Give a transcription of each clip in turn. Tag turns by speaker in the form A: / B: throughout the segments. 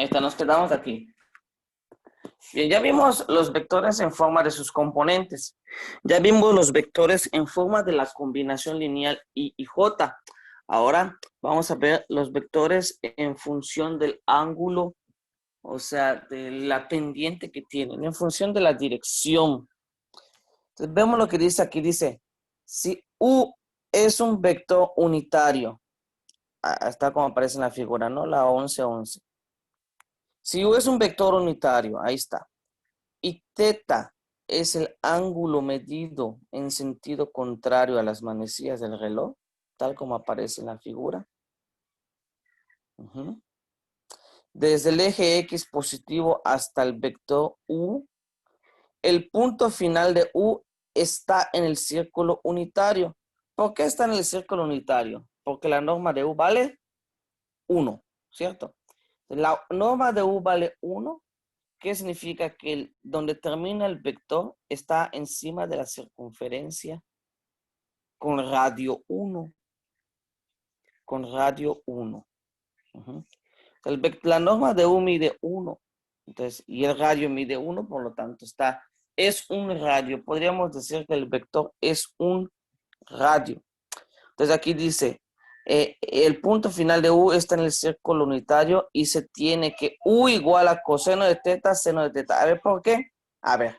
A: Ahí está, nos quedamos aquí. Bien, ya vimos los vectores en forma de sus componentes. Ya vimos los vectores en forma de la combinación lineal I y J. Ahora vamos a ver los vectores en función del ángulo, o sea, de la pendiente que tienen, en función de la dirección. Entonces vemos lo que dice aquí. Dice, si U es un vector unitario, está como aparece en la figura, ¿no? La 11. Si U es un vector unitario, ahí está. Y teta es el ángulo medido en sentido contrario a las manecillas del reloj, tal como aparece en la figura. Desde el eje X positivo hasta el vector U, el punto final de U está en el círculo unitario. ¿Por qué está en el círculo unitario? Porque la norma de U vale 1, ¿cierto? La norma de U vale 1. ¿Qué significa? Que donde termina el vector está encima de la circunferencia con radio 1. Con radio 1. La norma de U mide 1. Entonces, y el radio mide 1, por lo tanto, es un radio. Podríamos decir que el vector es un radio. Entonces, aquí dice, el punto final de U está en el círculo unitario y se tiene que U igual a coseno de teta, seno de teta. A ver, ¿por qué? A ver,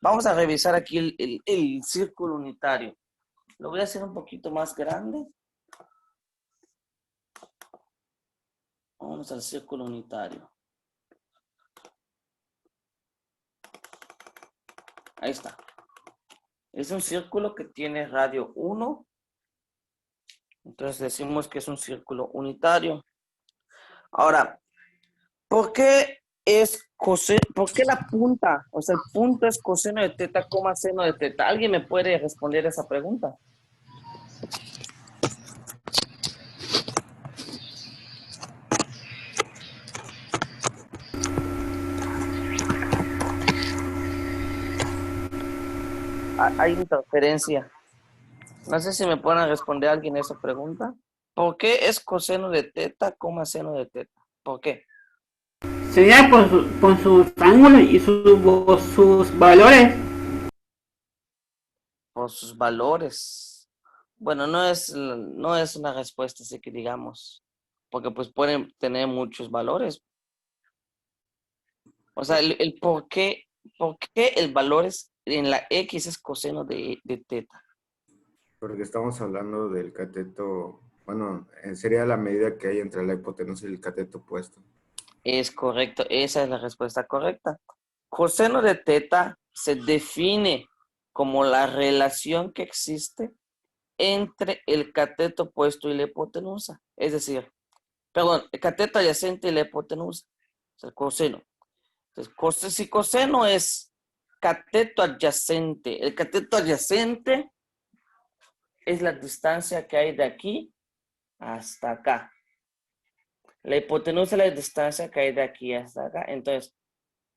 A: vamos a revisar aquí el círculo unitario. Lo voy a hacer un poquito más grande. Vamos al círculo unitario. Ahí está. Es un círculo que tiene radio 1. Entonces decimos que es un círculo unitario. Ahora, ¿por qué la punta? O sea, el punto es coseno de teta, seno de teta. ¿Alguien me puede responder esa pregunta? Hay interferencia. No sé si me pueden responder alguien esa pregunta. ¿Por qué es coseno de teta, seno de teta? ¿Por qué?
B: Sería por sus ángulos y sus valores.
A: Por sus valores. Bueno, no es una respuesta así que digamos, porque pues pueden tener muchos valores. O sea, el por qué el valor en la X es coseno de teta.
C: Porque estamos hablando del cateto, bueno, sería la medida que hay entre la hipotenusa y el cateto opuesto.
A: Es correcto, esa es la respuesta correcta. Coseno de teta se define como la relación que existe entre el cateto opuesto y la hipotenusa. Es decir, perdón, el cateto adyacente y la hipotenusa. O sea, el coseno. Entonces, si coseno es cateto adyacente, el cateto adyacente es la distancia que hay de aquí hasta acá. La hipotenusa es la distancia que hay de aquí hasta acá. Entonces,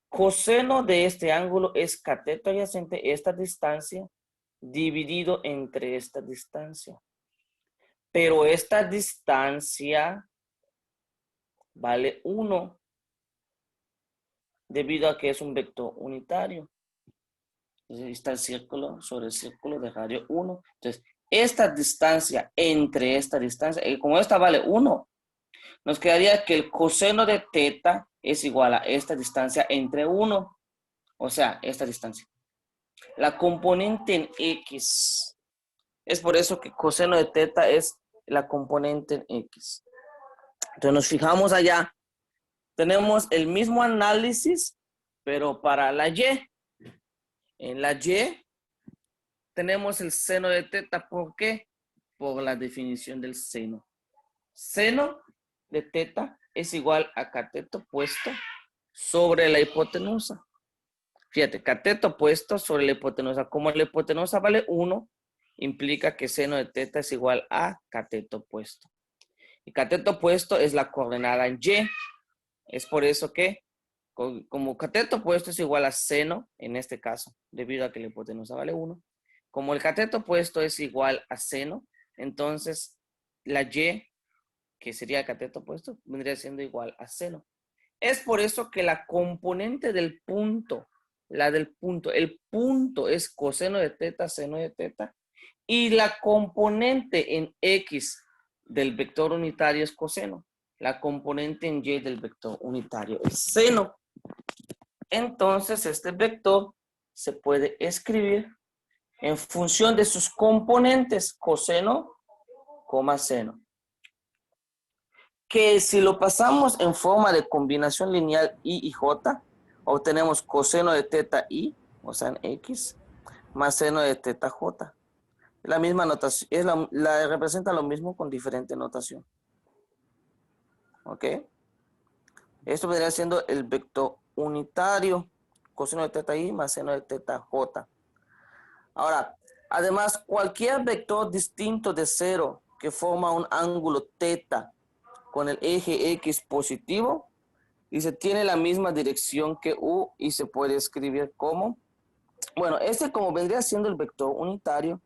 A: coseno de este ángulo es cateto adyacente, esta distancia, dividido entre esta distancia. Pero esta distancia vale 1 debido a que es un vector unitario. Entonces, está el círculo sobre el círculo de radio 1. Entonces, esta distancia entre esta distancia, como esta vale 1, nos quedaría que el coseno de teta es igual a esta distancia entre 1. O sea, esta distancia. La componente en X. Es por eso que coseno de teta es la componente en X. Entonces nos fijamos allá. Tenemos el mismo análisis, pero para la Y. En la Y tenemos el seno de teta. ¿Por qué? Por la definición del seno. Seno de teta es igual a cateto opuesto sobre la hipotenusa. Fíjate, cateto opuesto sobre la hipotenusa. Como la hipotenusa vale 1, implica que seno de teta es igual a cateto opuesto. Y cateto opuesto es la coordenada en Y. Es por eso que, como cateto opuesto es igual a seno, en este caso, debido a que la hipotenusa vale 1, como el cateto opuesto es igual a seno, entonces la Y, que sería cateto opuesto, vendría siendo igual a seno. Es por eso que la componente del punto, el punto es coseno de teta, seno de teta, y la componente en X del vector unitario es coseno. La componente en Y del vector unitario es seno. Entonces, este vector se puede escribir en función de sus componentes, coseno, seno. Que si lo pasamos en forma de combinación lineal I y J, obtenemos coseno de teta I, o sea, en X, más seno de teta J. La misma notación, representa lo mismo con diferente notación. ¿Ok? Esto vendría siendo el vector unitario, coseno de teta I más seno de teta J. Ahora, además, cualquier vector distinto de cero que forma un ángulo teta con el eje X positivo y se tiene la misma dirección que U y se puede escribir como, bueno, este como vendría siendo el vector unitario.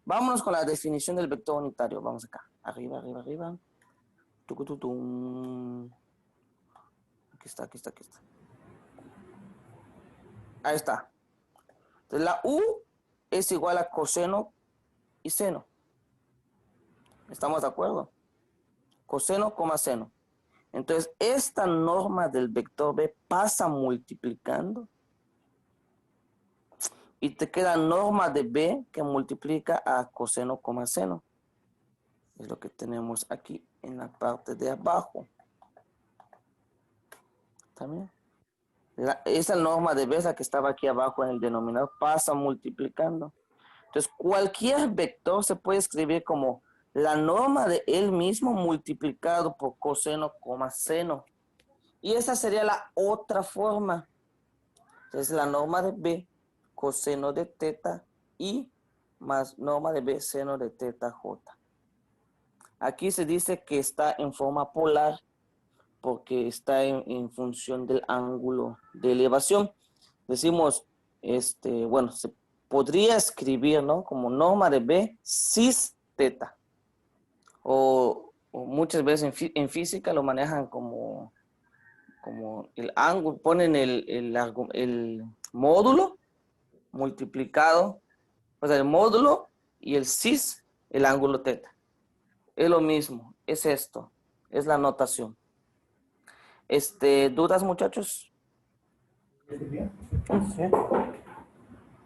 A: Vámonos con la definición del vector unitario. Vamos acá, arriba, arriba, arriba. Aquí está, aquí está, aquí está. Ahí está. Entonces, la U es igual a coseno y seno. ¿Estamos de acuerdo? Coseno, seno. Entonces, esta norma del vector B pasa multiplicando y te queda norma de B que multiplica a coseno, seno. Es lo que tenemos aquí en la parte de abajo. ¿También? Esa norma de B, esa que estaba aquí abajo en el denominador, pasa multiplicando. Entonces, cualquier vector se puede escribir como la norma de él mismo multiplicado por coseno, seno. Y esa sería la otra forma. Entonces, la norma de B, coseno de teta I, más norma de B, seno de teta J. Aquí se dice que está en forma polar porque está en función del ángulo de elevación. Decimos, bueno, se podría escribir, ¿no? Como norma de B, cis teta. O muchas veces en física lo manejan como el ángulo, ponen el módulo multiplicado, o sea, el módulo y el cis, el ángulo teta. Es lo mismo, es esto, es la notación. ¿Dudas, muchachos?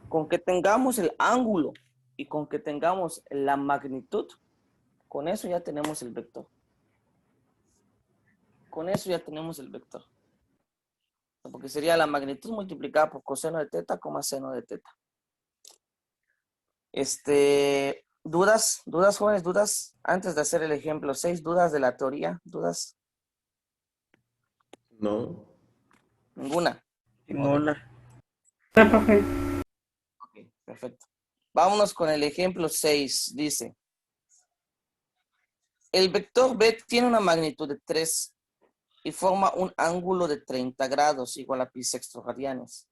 A: Con que tengamos el ángulo y con que tengamos la magnitud, con eso ya tenemos el vector. Con eso ya tenemos el vector. Porque sería la magnitud multiplicada por coseno de teta, seno de teta. ¿Dudas, jóvenes? ¿Dudas? Antes de hacer el ejemplo 6, ¿dudas de la teoría? ¿Dudas?
C: No.
A: Ninguna.
B: Ninguna. Profe.
A: Ok, perfecto. Vámonos con el ejemplo 6. Dice, el vector B tiene una magnitud de 3 y forma un ángulo de 30 grados igual a pi sexto radianes.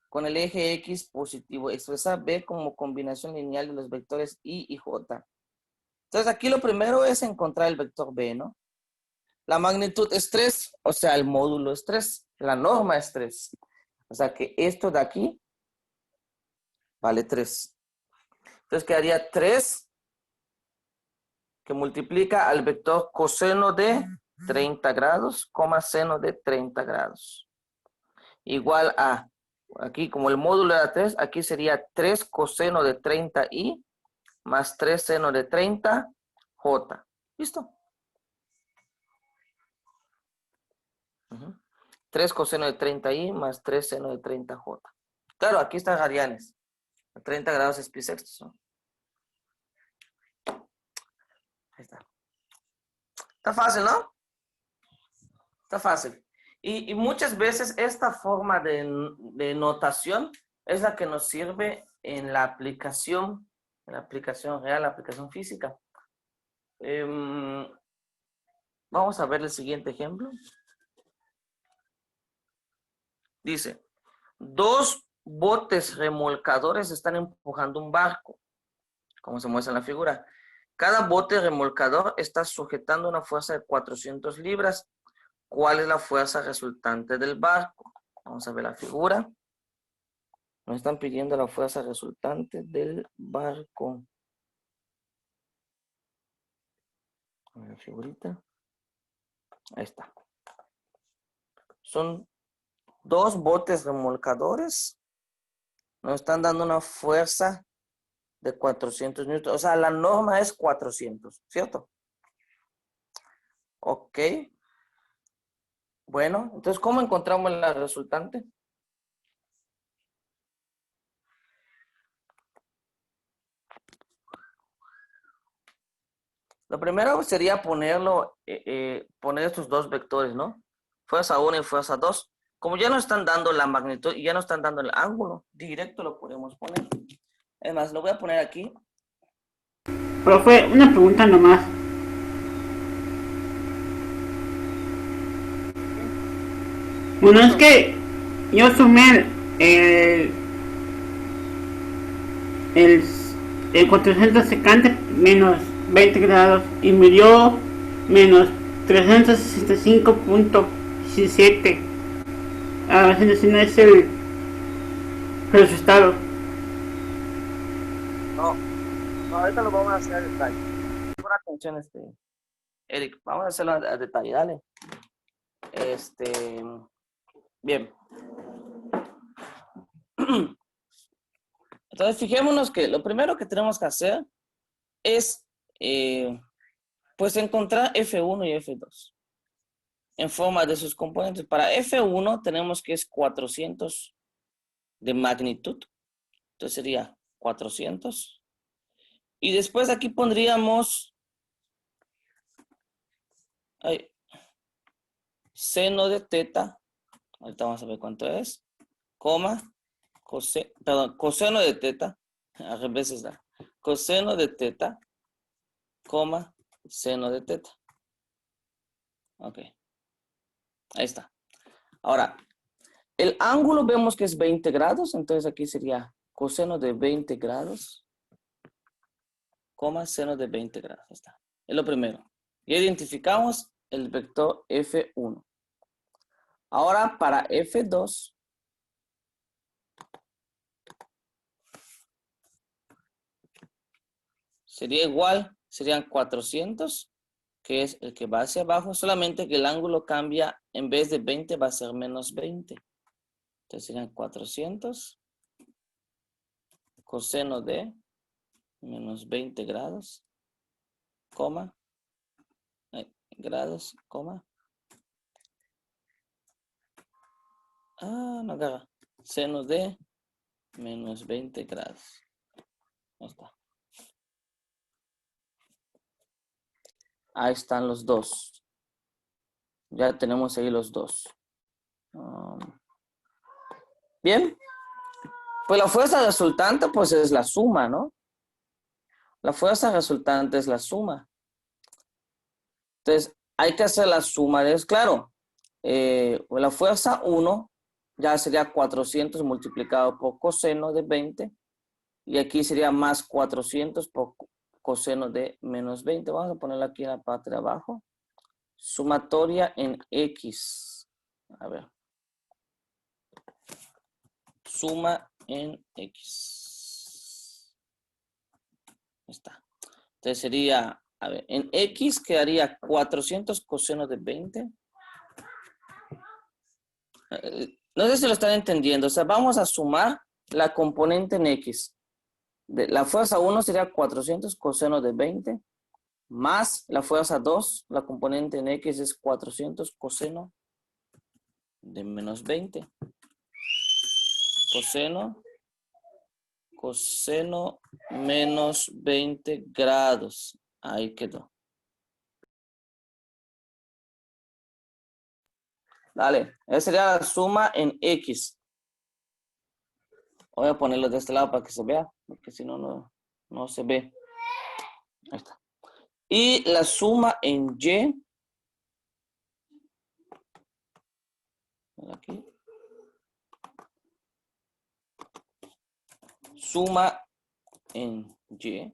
A: Con el eje X positivo, expresa B como combinación lineal de los vectores I y J. Entonces aquí lo primero es encontrar el vector B, ¿no? La magnitud es 3, o sea, el módulo es 3. La norma es 3. O sea que esto de aquí vale 3. Entonces quedaría 3 que multiplica al vector coseno de 30 grados, seno de 30 grados. Igual a, aquí como el módulo era 3, aquí sería 3 coseno de 30i más 3 seno de 30j. ¿Listo? 3 coseno de 30i más 3 seno de 30j. Claro, aquí están radianes. A 30 grados es pi sextos, ¿no? Ahí está. Está fácil, ¿no? Está fácil. Y muchas veces esta forma de notación es la que nos sirve en la aplicación real, la aplicación física. Vamos a ver el siguiente ejemplo. Dice, 2 botes remolcadores están empujando un barco, como se muestra en la figura. Cada bote remolcador está sujetando una fuerza de 400 libras ¿cuál es la fuerza resultante del barco? Vamos a ver la figura. Nos están pidiendo la fuerza resultante del barco. A ver la figurita. Ahí está. Son 2 botes remolcadores. Nos están dando una fuerza de 400 newtons. O sea, la norma es 400, ¿cierto? Ok. Bueno, entonces, ¿cómo encontramos la resultante? Lo primero sería poner estos 2 vectores, ¿no? Fuerza 1 y fuerza 2. Como ya nos están dando la magnitud y ya nos están dando el ángulo, directo lo podemos poner. Es más, lo voy a poner aquí.
B: Profe, una pregunta nomás. Bueno, es que yo sumé el, el 400 secante menos 20 grados y me dio menos 365.17. A ver si no es el resultado.
A: No, ahorita lo vamos a hacer a detalle. Pon atención, Eric, vamos a hacerlo a detalle, dale. Bien. Entonces, fijémonos que lo primero que tenemos que hacer es, pues, encontrar F1 y F2 en forma de sus componentes. Para F1 tenemos que es 400 de magnitud. Entonces sería 400. Y después aquí pondríamos seno de teta. Ahorita vamos a ver cuánto es. Coma. Coseno de teta. A veces da. Coseno de teta. Coma. Seno de teta. Ok. Ahí está. Ahora, el ángulo vemos que es 20 grados. Entonces aquí sería coseno de 20 grados. Coma seno de 20 grados. Ahí está. Es lo primero. Ya identificamos el vector F1. Ahora para F2. Sería igual. Serían 400. Que es el que va hacia abajo. Solamente que el ángulo cambia. En vez de 20 va a ser menos 20. Entonces serían 400. Coseno de menos 20 grados. Coma. Grados, coma. No agarra. Seno de menos 20 grados. Ahí está. Ahí están los dos. Ya tenemos ahí los dos. Bien. Pues la fuerza resultante pues es la suma, ¿no? La fuerza resultante es la suma. Entonces, hay que hacer la suma. Es claro, la fuerza 1 ya sería 400 multiplicado por coseno de 20. Y aquí sería más 400 por coseno de menos 20. Vamos a ponerlo aquí en la parte de abajo. Sumatoria en X. A ver. Suma en X. Ahí está. Entonces sería, a ver, en X quedaría 400 coseno de 20. No sé si lo están entendiendo. O sea, vamos a sumar la componente en X. La fuerza 1 sería 400 coseno de 20. Más la fuerza 2, la componente en X es 400 coseno de menos 20. Coseno menos 20 grados. Ahí quedó. Dale, esa sería la suma en X. Voy a ponerlo de este lado para que se vea, porque si no, no se ve. Ahí está. Y la suma en Y. Aquí. Suma en Y.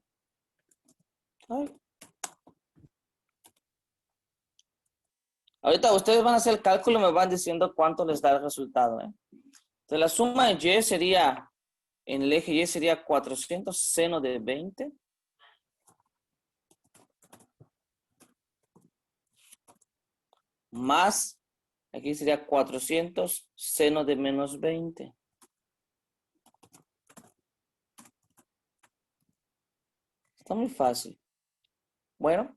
A: Ay. Ahorita ustedes van a hacer el cálculo y me van diciendo cuánto les da el resultado. Entonces la suma de Y sería, en el eje Y sería 400 seno de 20. Más, aquí sería 400 seno de menos 20. Está muy fácil. Bueno,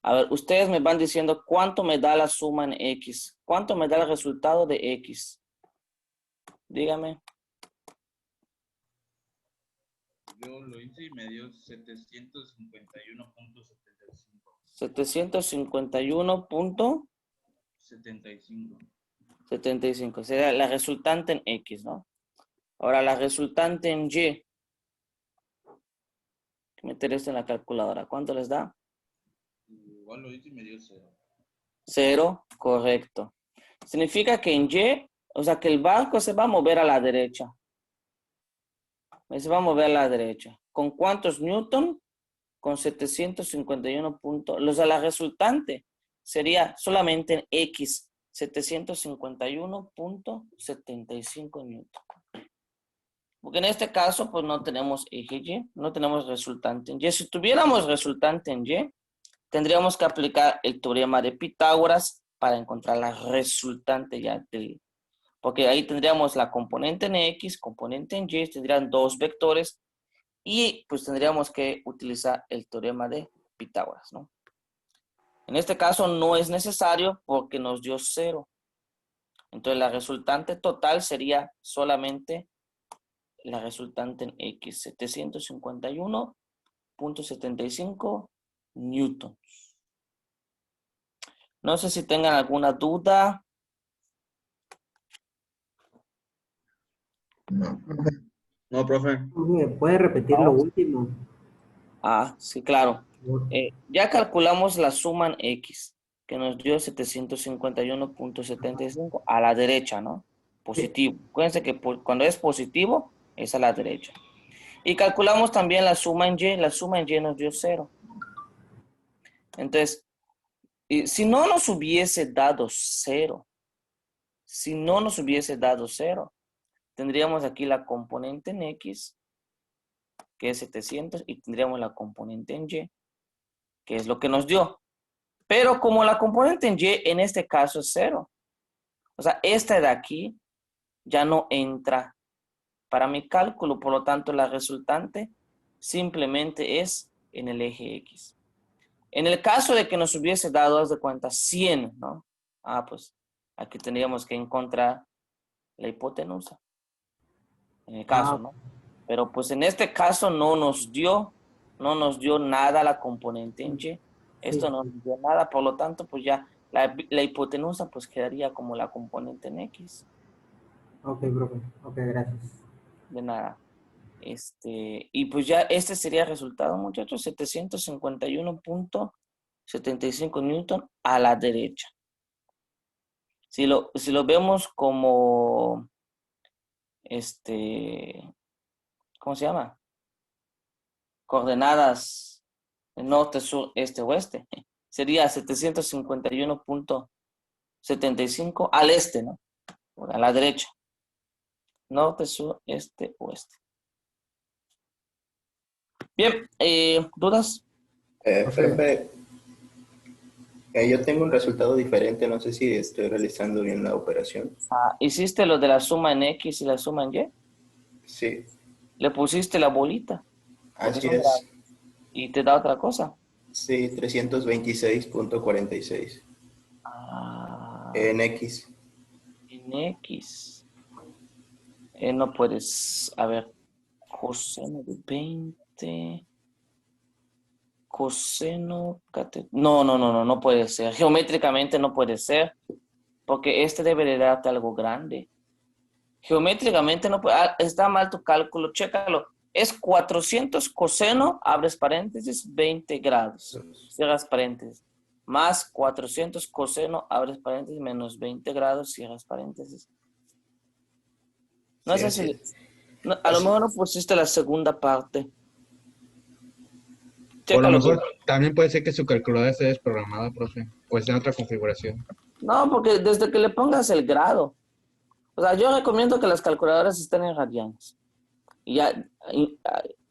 A: a ver, ustedes me van diciendo cuánto me da la suma en X. ¿Cuánto me da el resultado de X? Dígame.
D: Yo lo hice y me dio 751.75.
A: 751.75. Sería la resultante en X, ¿no? Ahora la resultante en Y. Meter esto en la calculadora. ¿Cuánto les da?
D: Igual lo hice y me dio 0.
A: 0, correcto. Significa que en Y, o sea que el barco se va a mover a la derecha. Se va a mover a la derecha. ¿Con cuántos newton? Con 751 puntos. O sea, la resultante sería solamente en X, 751.75 newton. Porque en este caso, pues no tenemos eje Y, no tenemos resultante en Y. Si tuviéramos resultante en Y, tendríamos que aplicar el teorema de Pitágoras para encontrar la resultante ya del... Porque ahí tendríamos la componente en X, componente en Y, tendrían dos vectores y pues tendríamos que utilizar el teorema de Pitágoras, ¿no? En este caso no es necesario porque nos dio 0. Entonces la resultante total sería solamente la resultante en X, 751.75 newtons. No sé si tengan alguna duda.
D: No, profe.
B: ¿Puede repetir lo último?
A: Ah, sí, claro. Ya calculamos la suma en X, que nos dio 751.75 a la derecha, ¿no? Positivo. Acuérdense que cuando es positivo, es a la derecha. Y calculamos también la suma en Y. La suma en Y nos dio 0. Entonces, si no nos hubiese dado 0, tendríamos aquí la componente en X, que es 700, y tendríamos la componente en Y, que es lo que nos dio. Pero como la componente en Y en este caso es 0, o sea, esta de aquí ya no entra para mi cálculo, por lo tanto la resultante simplemente es en el eje X. En el caso de que nos hubiese dado, haz de cuenta, 100, ¿no? Ah, pues aquí tendríamos que encontrar la hipotenusa, en el caso, ¿no? Pero pues en este caso no nos dio nada la componente en Y. Esto no nos dio nada, por lo tanto, pues ya la hipotenusa pues quedaría como la componente en X.
B: Ok, profe. Ok, gracias.
A: De nada. Y pues ya este sería el resultado, muchachos, 751.75 newton a la derecha. Si lo vemos como, ¿cómo se llama? Coordenadas norte, sur, este, oeste. Sería 751.75 al este, ¿no? A la derecha. Norte, sur, este, oeste. Bien, ¿dudas?
E: Profe, yo tengo un resultado diferente, no sé si estoy realizando bien la operación.
A: ¿Hiciste lo de la suma en X y la suma en Y?
E: Sí,
A: Le pusiste la bolita.
E: así es.
A: Y te da otra cosa.
E: Sí, 326.46 en X.
A: En X. No puedes, a ver, coseno de 20. Coseno, no puede ser. Geométricamente no puede ser, porque debe de darte algo grande. Geométricamente no puede, está mal tu cálculo, chécalo. Es 400 coseno, abres paréntesis, 20 grados, cierras paréntesis. Más 400 coseno, abres paréntesis, menos 20 grados, cierras paréntesis. No sé si, a lo mejor no pusiste la segunda parte.
F: O a lo mejor también puede ser que su calculadora esté desprogramada, profe, o esté en otra configuración.
A: No, porque desde que le pongas el grado. O sea, yo recomiendo que las calculadoras estén en radianes. Y ya,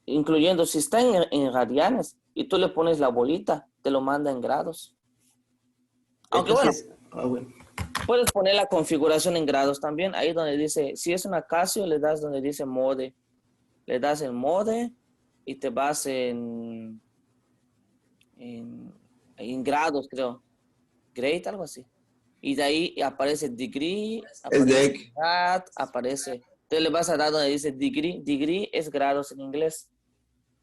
A: incluyendo, si está en radianes y tú le pones la bolita, te lo manda en grados. Aunque bueno,
E: Bueno.
A: puedes poner la configuración en grados también. Ahí donde dice, si es una Casio, le das donde dice mode. Le das el mode y te vas en grados, creo. Grade, algo así. Y de ahí aparece degree, aparece
E: DEC.
A: grad, aparece. Te le vas a dar donde dice degree. Degree es grados en inglés.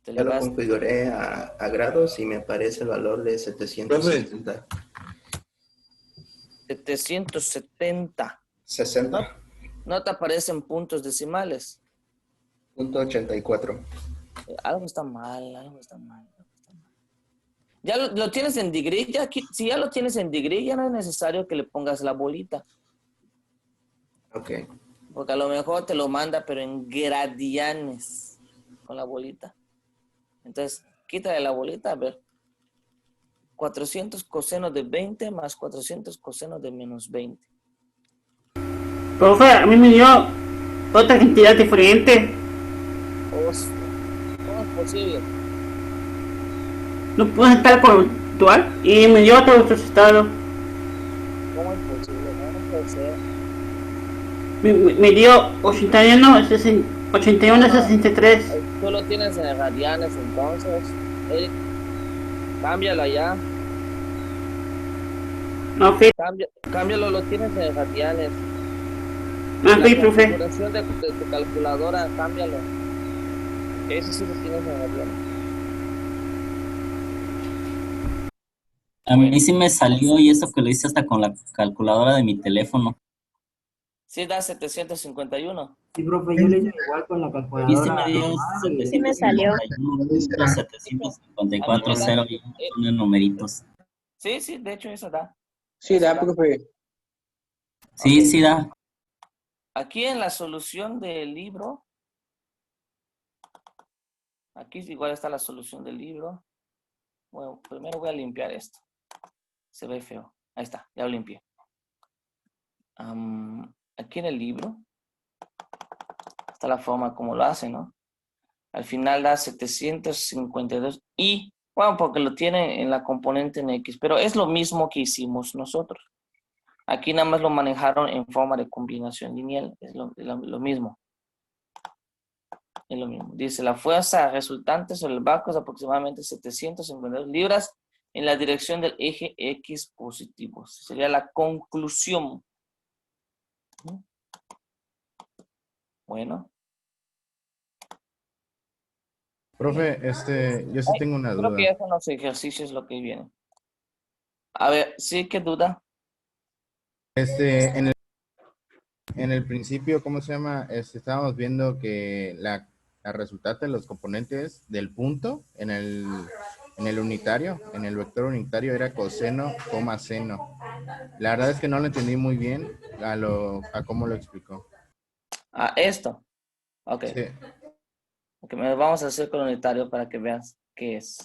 A: Te le
E: Ya lo
A: vas
E: configuré a grados y me aparece el valor de 770.
A: 770.
E: 60.
A: No te aparecen puntos decimales.
E: .84.
A: Algo está mal, algo está mal. Ya lo tienes en degree, si ya lo tienes en degree, ya no es necesario que le pongas la bolita.
E: Ok.
A: Porque a lo mejor te lo manda, pero en gradianes con la bolita. Entonces, quítale la bolita, a ver. 400 coseno de 20 más 400 coseno de menos 20.
B: Profe, a mí me dio otra cantidad diferente.
A: Hostia, ¿cómo es posible?
B: No pude estar con actual y me dio otro resultado.
A: ¿Cómo es posible? No puede ser.
B: Me dio 81, 63.
A: Tú lo tienes en radianes, entonces. Cámbialo ya.
B: Ok,
A: Cámbialo, lo tienes en radianes.
B: ok,
A: La
B: profe.
A: configuración de tu calculadora, cámbialo. Eso sí lo tienes en radianes.
F: A mí sí me salió y eso que lo hice hasta con la calculadora de mi teléfono.
A: Sí da 751.
B: Sí, profe, yo le hice igual con la
F: Y sí me
B: calculadora
F: dio
B: normal.
G: Sí me salió.
F: 751.754 0 y unos numeritos.
A: Sí, de hecho eso da.
H: Sí,
A: Eso
H: da, profe.
F: Sí,
A: Ok.
F: sí da.
A: Aquí en la solución del libro, aquí igual está la solución del libro. Bueno, primero voy a limpiar esto. Se ve feo. Ahí está, ya lo limpié. Aquí en el libro está la forma como lo hace, ¿no? Al final da 752 y, bueno, porque lo tiene en la componente en X, pero es lo mismo que hicimos nosotros. Aquí nada más lo manejaron en forma de combinación lineal, es lo mismo. Es lo mismo. Dice, la fuerza resultante sobre el barco es aproximadamente 752 libras en la dirección del eje X positivo. Sería la conclusión. Bueno.
C: Profe, yo sí tengo una
A: Creo que
C: duda.
A: ya son los ejercicios lo que viene. A ver, sí, ¿qué duda?
C: En el principio, ¿cómo se llama? Estábamos viendo que la resultante de los componentes del punto en el unitario, en el vector unitario era coseno, coma seno. La verdad es que no lo entendí muy bien a cómo lo explicó.
A: Ah, esto. Ok.
C: Sí.
A: Ok, vamos a hacer con el unitario para que veas qué es.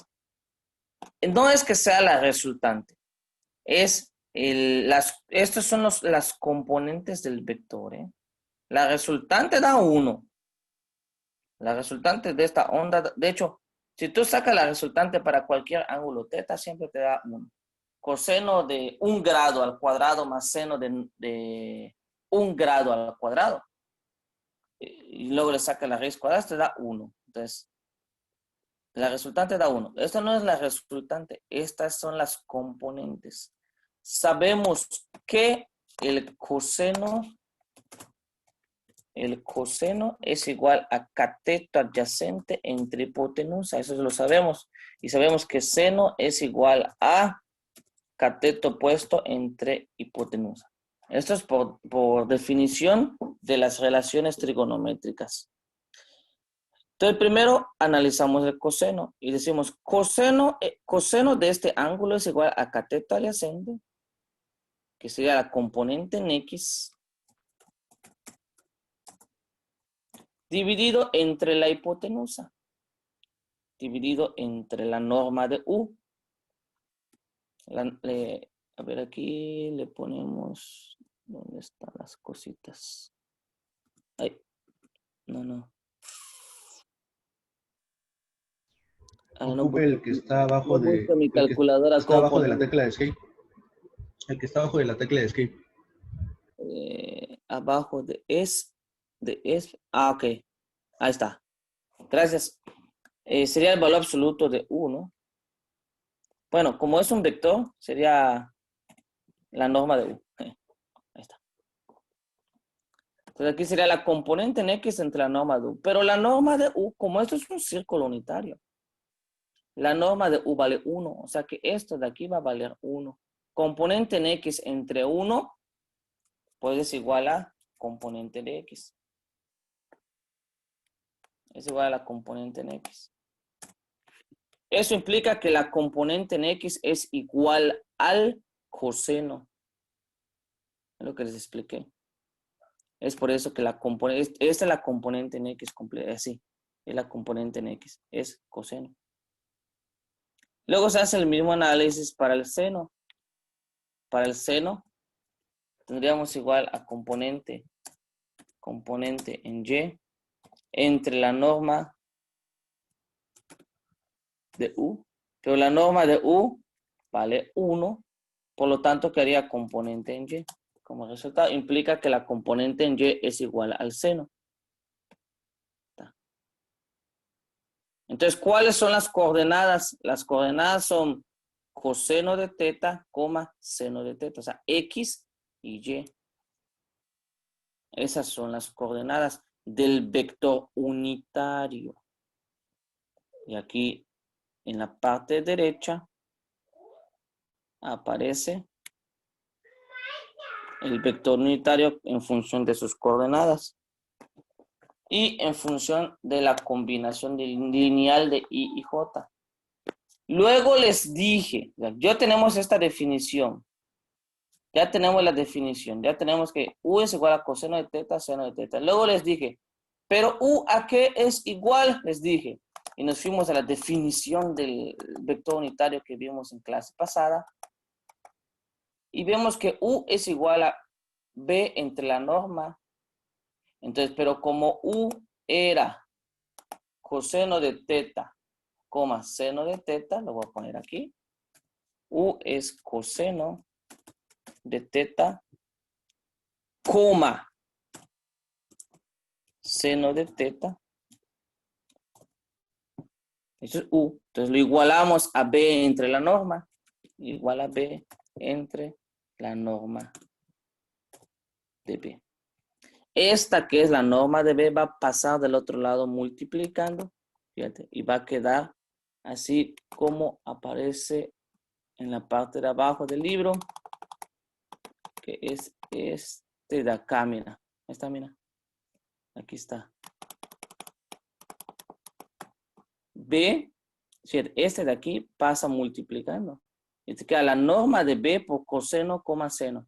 A: No es que sea la resultante. Estos son las componentes del vector. La resultante da 1. La resultante de esta onda, de hecho, si tú sacas la resultante para cualquier ángulo θ, siempre te da 1. Coseno de 1 grado al cuadrado más seno de 1 grado al cuadrado. Y luego le sacas la raíz cuadrada, te da 1. Entonces, la resultante da 1. Esta no es la resultante, estas son las componentes. Sabemos que el coseno es igual a cateto adyacente entre hipotenusa. Eso lo sabemos. Y sabemos que seno es igual a cateto opuesto entre hipotenusa. Esto es por definición de las relaciones trigonométricas. Entonces, primero analizamos el coseno y decimos coseno de este ángulo es igual a cateto adyacente, que sería la componente en X, dividido entre la hipotenusa, dividido entre la norma de U. A ver, aquí le ponemos, ¿dónde están las cositas? Ay, no. No
G: Ocupe el que está abajo
A: busco mi
G: el que
A: calculadora.
G: está
A: ¿Cómo
G: abajo de la
A: ponerlo?
G: tecla de escape. El que está abajo de la tecla de escape.
A: Abajo de ah, ok, ahí está, gracias. Sería el valor absoluto de 1. Bueno, como es un vector, sería la norma de U. Ahí está. Entonces aquí sería la componente en X entre la norma de U. Pero la norma de U, como esto es un círculo unitario, la norma de U vale 1. O sea que esto de aquí va a valer 1. Componente en X entre 1, pues es igual a componente de X. Es igual a la componente en X. Eso implica que la componente en X es igual al coseno. Es lo que les expliqué. Es por eso que la componente, esta es la componente en X completa, así. Es la componente en X, es coseno. Luego se hace el mismo análisis para el seno. Para el seno tendríamos igual a componente en Y entre la norma de U. Pero la norma de U vale 1, por lo tanto quedaría componente en Y. Como resultado implica que la componente en Y es igual al seno. Entonces, ¿cuáles son las coordenadas? Las coordenadas son coseno de teta, seno de teta, o sea, X y Y. Esas son las coordenadas del vector unitario. Y aquí en la parte derecha aparece el vector unitario en función de sus coordenadas y en función de la combinación lineal de I y J. Luego les dije, ya tenemos esta definición. Ya tenemos la definición. Ya tenemos que U es igual a coseno de teta, seno de teta. Luego les dije, pero U a qué es igual, les dije. Y nos fuimos a la definición del vector unitario que vimos en clase pasada. Y vemos que U es igual a B entre la norma. Entonces, pero como U era coseno de teta, seno de teta, lo voy a poner aquí. U es coseno de teta, seno de teta. Eso es U. Entonces lo igualamos a B entre la norma. Igual a B entre la norma de B. Esta que es la norma de B va a pasar del otro lado multiplicando. Fíjate, y va a quedar así como aparece en la parte de abajo del libro, que es este de acá, mira. Esta, mira. Aquí está. B, este de aquí pasa multiplicando. Y te queda la norma de B por coseno, seno.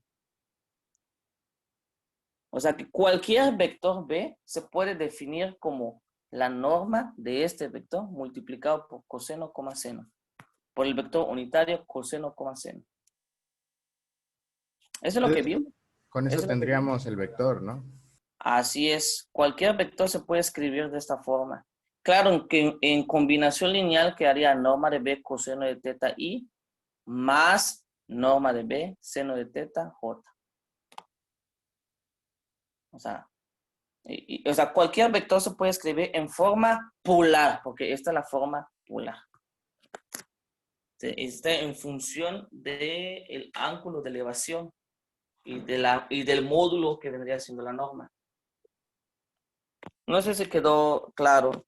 A: O sea que cualquier vector B se puede definir como la norma de este vector multiplicado por coseno, seno. Por el vector unitario coseno, seno. Eso es lo que vimos.
C: Con eso tendríamos el vector, ¿no?
A: Así es. Cualquier vector se puede escribir de esta forma. Claro que en combinación lineal quedaría norma de B coseno de teta I más norma de B seno de teta J. O sea, cualquier vector se puede escribir en forma polar, porque esta es la forma polar. Está en función del ángulo de elevación y del módulo que vendría siendo la norma. No sé si quedó claro.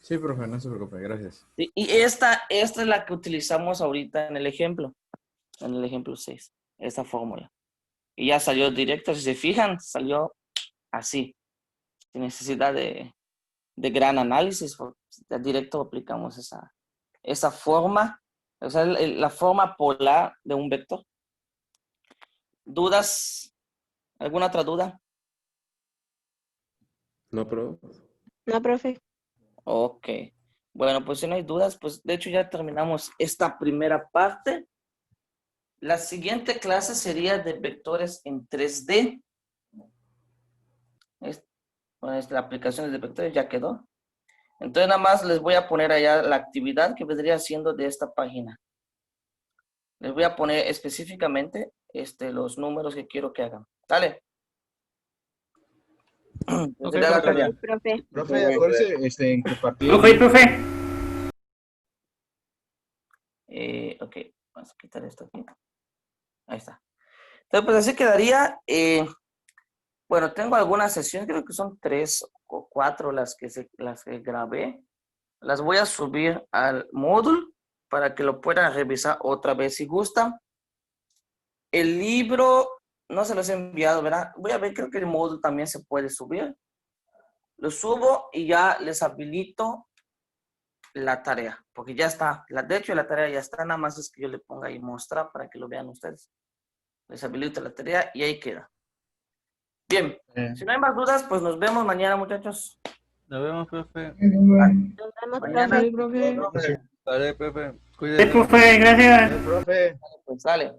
C: Sí, profe, no se preocupe, gracias.
A: Y esta es la que utilizamos ahorita en el ejemplo 6, esta fórmula. Y ya salió directo, si se fijan, salió así, sin necesidad de gran análisis, ya directo aplicamos esa forma, o sea, la forma polar de un vector. ¿Dudas? ¿Alguna otra duda?
E: No, profe.
H: No, profe.
A: Ok. Bueno, pues si no hay dudas, pues de hecho ya terminamos esta primera parte La siguiente clase sería de vectores en 3D. La aplicación de vectores ya quedó. Entonces nada más les voy a poner allá la actividad que vendría siendo de esta página. Les voy a poner específicamente los números que quiero que hagan. Dale.
B: Ok,
A: Sería la
B: profe.
A: tarea.
H: Profe.
C: Profe, acuérdese en compartir.
B: Ok, profe.
A: Ok, vamos a quitar esto aquí. Ahí está. Entonces, pues así quedaría. Bueno, tengo algunas sesiones, creo que son 3 o 4 las que grabé. Las voy a subir al módulo para que lo puedan revisar otra vez si gustan. El libro no se los he enviado, ¿verdad? Voy a ver, creo que el módulo también se puede subir. Lo subo y ya les habilito la tarea, porque ya está. De hecho, la tarea ya está, nada más es que yo le ponga ahí mostrar para que lo vean ustedes. Les habilito la tarea y ahí queda. Bien, si no hay más dudas, pues nos vemos mañana, muchachos.
G: Nos vemos, profe.
H: Nos vemos,
A: Mañana.
H: profe.
G: Dale, profe.
B: Sí,
G: Cuídese.
B: profe, gracias.
C: Profe.
A: Pues sale.